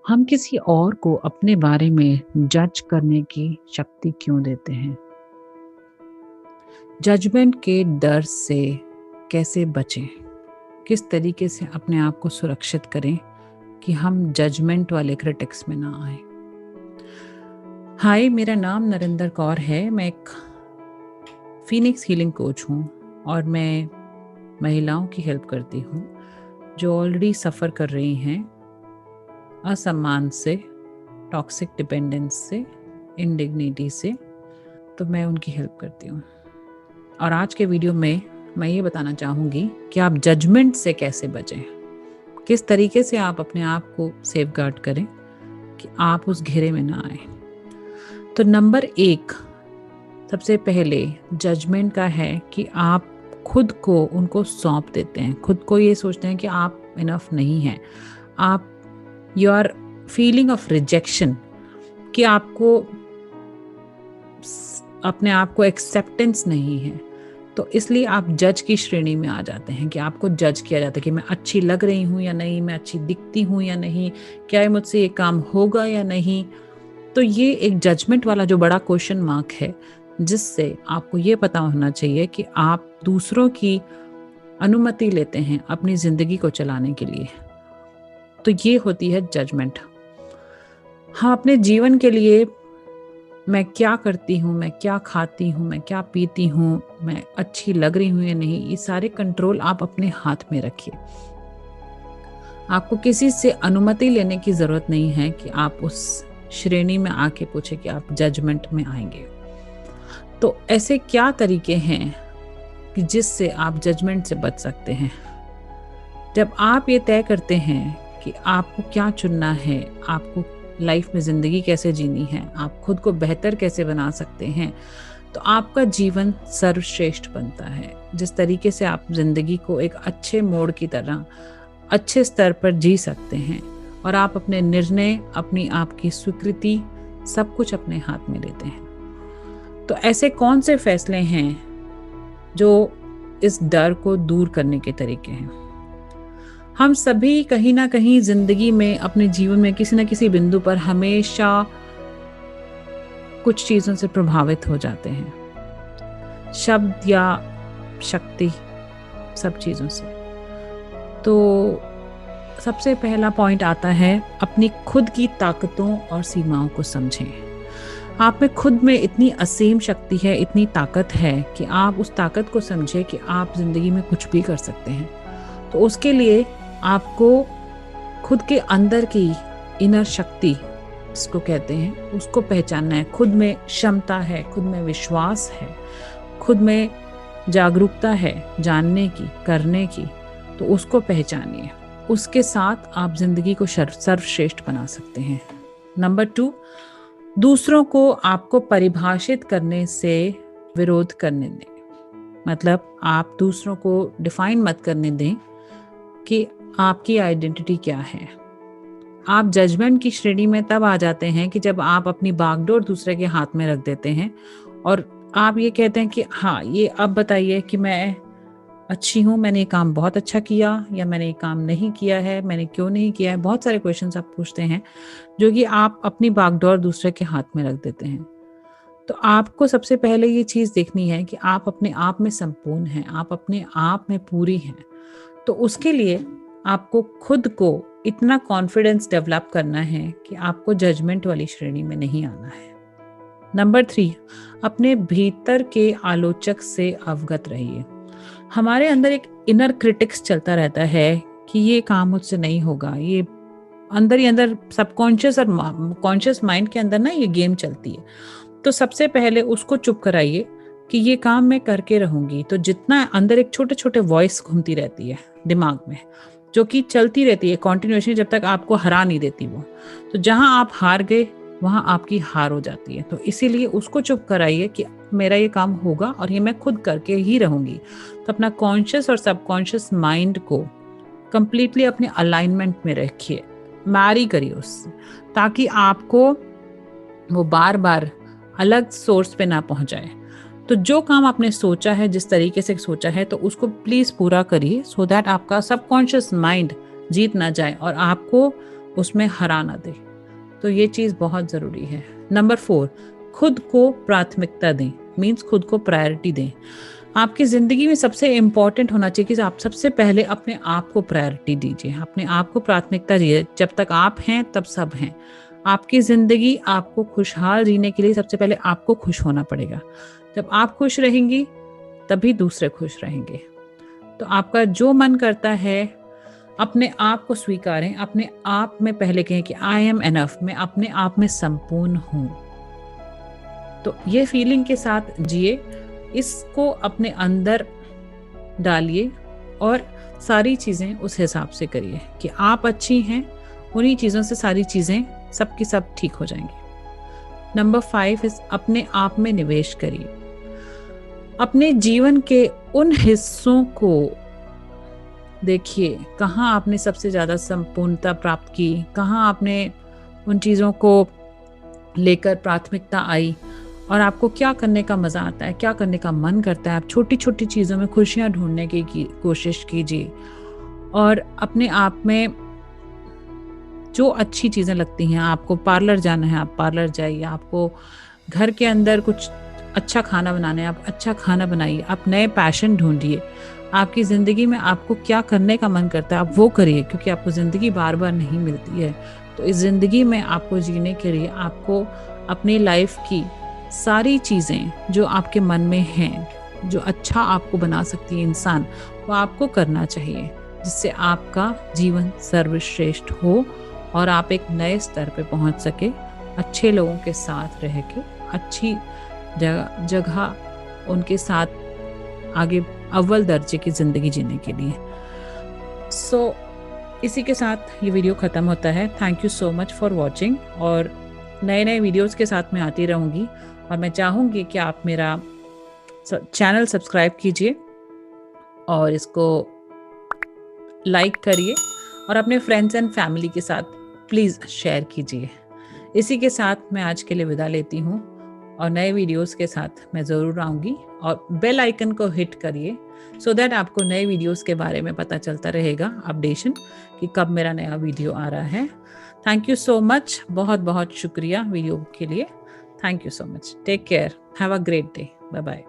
हम किसी और को अपने बारे में जज करने की शक्ति क्यों देते हैं? जजमेंट के डर से कैसे बचें? किस तरीके से अपने आप को सुरक्षित करें कि हम जजमेंट वाले क्रिटिक्स में ना आए? हाय, मेरा नाम नरेंद्र कौर है। मैं एक फीनिक्स हीलिंग कोच हूँ और मैं महिलाओं की हेल्प करती हूँ जो ऑलरेडी सफ़र कर रही हैं असम्मान से, टॉक्सिक डिपेंडेंस से, इंडिग्निटी से। तो मैं उनकी हेल्प करती हूँ और आज के वीडियो में मैं ये बताना चाहूँगी कि आप जजमेंट से कैसे बचें, किस तरीके से आप अपने आप को सेफगार्ड करें कि आप उस घेरे में ना आए। तो नंबर 1 सबसे पहले जजमेंट का है कि आप खुद को उनको सौंप देते हैं, खुद को ये सोचते हैं कि आप इनफ नहीं हैं। आप योर फीलिंग ऑफ रिजेक्शन कि आपको अपने आप को एक्सेप्टेंस नहीं है, तो इसलिए आप जज की श्रेणी में आ जाते हैं कि आपको जज किया जाता है कि मैं अच्छी लग रही हूँ या नहीं, मैं अच्छी दिखती हूँ या नहीं, क्या मुझसे ये काम होगा या नहीं। तो ये एक जजमेंट वाला जो बड़ा क्वेश्चन मार्क है, जिससे आपको ये पता होना चाहिए कि आप दूसरों की अनुमति लेते हैं अपनी जिंदगी को चलाने के लिए। तो ये होती है जजमेंट। हम अपने जीवन के लिए मैं क्या करती हूँ, मैं क्या खाती हूँ, मैं क्या पीती हूँ, मैं अच्छी लग रही हूँ या नहीं, ये सारे कंट्रोल आप अपने हाथ में रखिए। आपको किसी से अनुमति लेने की जरूरत नहीं है कि आप उस श्रेणी में आके पूछे कि आप जजमेंट में आएंगे। तो ऐसे क्या तरीके हैं कि जिससे आप जजमेंट से बच सकते हैं? जब आप ये तय करते हैं कि आपको क्या चुनना है, आपको लाइफ में ज़िंदगी कैसे जीनी है, आप खुद को बेहतर कैसे बना सकते हैं, तो आपका जीवन सर्वश्रेष्ठ बनता है। जिस तरीके से आप ज़िंदगी को एक अच्छे मोड़ की तरह अच्छे स्तर पर जी सकते हैं और आप अपने निर्णय, अपनी आपकी स्वीकृति, सब कुछ अपने हाथ में लेते हैं। तो ऐसे कौन से फैसले हैं जो इस डर को दूर करने के तरीके हैं? हम सभी कहीं ना कहीं जिंदगी में, अपने जीवन में किसी न किसी बिंदु पर हमेशा कुछ चीजों से प्रभावित हो जाते हैं, शब्द या शक्ति, सब चीजों से। तो सबसे पहला पॉइंट आता है, अपनी खुद की ताकतों और सीमाओं को समझें। आप में खुद में इतनी असीम शक्ति है, इतनी ताकत है कि आप उस ताकत को समझें कि आप जिंदगी में कुछ भी कर सकते हैं। तो उसके लिए आपको खुद के अंदर की इनर शक्ति, इसको कहते हैं, उसको पहचानना है। खुद में क्षमता है, खुद में विश्वास है, खुद में जागरूकता है जानने की, करने की। तो उसको पहचानिए, उसके साथ आप जिंदगी को सर्वश्रेष्ठ बना सकते हैं। नंबर 2, दूसरों को आपको परिभाषित करने से विरोध करने दें। मतलब आप दूसरों को डिफाइन मत करने दें कि आपकी आइडेंटिटी क्या है। आप जजमेंट की श्रेणी में तब आ जाते हैं कि जब आप अपनी बागडोर दूसरे के हाथ में रख देते हैं और आप ये कहते हैं कि हाँ, ये अब बताइए कि मैं अच्छी हूँ, मैंने ये काम बहुत अच्छा किया या मैंने ये काम नहीं किया है, मैंने क्यों नहीं किया है। बहुत सारे क्वेश्चंस आप पूछते हैं जो कि आप अपनी बागडोर दूसरे के हाथ में रख देते हैं। तो आपको सबसे पहले ये चीज़ देखनी है कि आप अपने आप में संपूर्ण हैं, आप अपने आप में पूरी हैं। तो उसके लिए आपको खुद को इतना कॉन्फिडेंस डेवलप करना है कि आपको जजमेंट वाली श्रेणी में नहीं आना है। नंबर 3, अपने भीतर के आलोचक से अवगत रहिए। हमारे अंदर एक इनर क्रिटिक्स चलता रहता है कि ये काम मुझसे नहीं होगा। ये अंदर ही अंदर सबकॉन्शियस और कॉन्शियस माइंड के अंदर ना ये गेम चलती है। तो सबसे पहले उसको चुप कराइए कि ये काम मैं करके रहूंगी। तो जितना अंदर एक छोटे छोटे वॉइस घूमती रहती है दिमाग में, जो कि चलती रहती है कॉन्टिन्यूसली जब तक आपको हरा नहीं देती वो। तो जहां आप हार गए वहां आपकी हार हो जाती है। तो इसीलिए उसको चुप कराइए कि मेरा ये काम होगा और ये मैं खुद करके ही रहूंगी। तो अपना कॉन्शियस और सबकॉन्शियस माइंड को कंप्लीटली अपने अलाइनमेंट में रखिए, मैरी करिए उससे, ताकि आपको वो बार बार अलग सोर्स पे ना पहुंचाए। तो जो काम आपने सोचा है, जिस तरीके से सोचा है, तो उसको प्लीज पूरा करिए, सो दैट आपका सबकॉन्शियस माइंड जीत ना जाए और आपको उसमें हरा ना दे। तो ये चीज़ बहुत ज़रूरी है। नंबर 4, खुद को प्राथमिकता दें, मीन्स खुद को प्रायोरिटी दें। आपकी ज़िंदगी में सबसे इम्पॉर्टेंट होना चाहिए कि आप सबसे पहले अपने आप को प्रायोरिटी दीजिए, अपने आप को प्राथमिकता दीजिए। जब तक आप हैं तब सब हैं। आपकी ज़िंदगी आपको खुशहाल जीने के लिए सबसे पहले आपको खुश होना पड़ेगा। जब आप खुश रहेंगी तभी दूसरे खुश रहेंगे। तो आपका जो मन करता है अपने आप को स्वीकारें, अपने आप में पहले कहें कि आई एम एनफ, मैं अपने आप में संपूर्ण हूँ। तो ये फीलिंग के साथ जिए, इसको अपने अंदर डालिए और सारी चीज़ें उस हिसाब से करिए कि आप अच्छी हैं, उन्हीं चीज़ों से सारी चीज़ें सबकी सब ठीक हो जाएंगी। नंबर 5 इस अपने आप में निवेश करिए। अपने जीवन के उन हिस्सों को देखिए, कहाँ आपने सबसे ज़्यादा संपूर्णता प्राप्त की, कहाँ आपने उन चीज़ों को लेकर प्राथमिकता आई और आपको क्या करने का मज़ा आता है, क्या करने का मन करता है। आप छोटी छोटी चीज़ों में खुशियाँ ढूंढने की कोशिश कीजिए और अपने आप में जो अच्छी चीज़ें लगती हैं, आपको पार्लर जाना है आप पार्लर जाइए, आपको घर के अंदर कुछ अच्छा खाना बनाना है आप अच्छा खाना बनाइए, आप नए पैशन ढूंढिए। आपकी ज़िंदगी में आपको क्या करने का मन करता है आप वो करिए, क्योंकि आपको ज़िंदगी बार बार नहीं मिलती है। तो इस ज़िंदगी में आपको जीने के लिए आपको अपनी लाइफ की सारी चीज़ें जो आपके मन में हैं, जो अच्छा आपको बना सकती है इंसान, वो आपको करना चाहिए, जिससे आपका जीवन सर्वश्रेष्ठ हो और आप एक नए स्तर पे पहुंच सके, अच्छे लोगों के साथ रह के, अच्छी जगह उनके साथ आगे अव्वल दर्जे की ज़िंदगी जीने के लिए। सो इसी के साथ ये वीडियो ख़त्म होता है। Thank you so much for watching और नए नए वीडियोज़ के साथ मैं आती रहूँगी और मैं चाहूँगी कि आप मेरा चैनल सब्सक्राइब कीजिए और इसको लाइक करिए और अपने फ्रेंड्स एंड फैमिली के साथ प्लीज़ शेयर कीजिए। इसी के साथ मैं आज के लिए विदा लेती हूँ और नए वीडियोस के साथ मैं ज़रूर आऊँगी और बेल आइकन को हिट करिए सो दैट आपको नए वीडियोस के बारे में पता चलता रहेगा, अपडेशन कि कब मेरा नया वीडियो आ रहा है। थैंक यू सो मच, बहुत बहुत शुक्रिया वीडियो के लिए। Thank you so much, take care, have a great day, bye bye.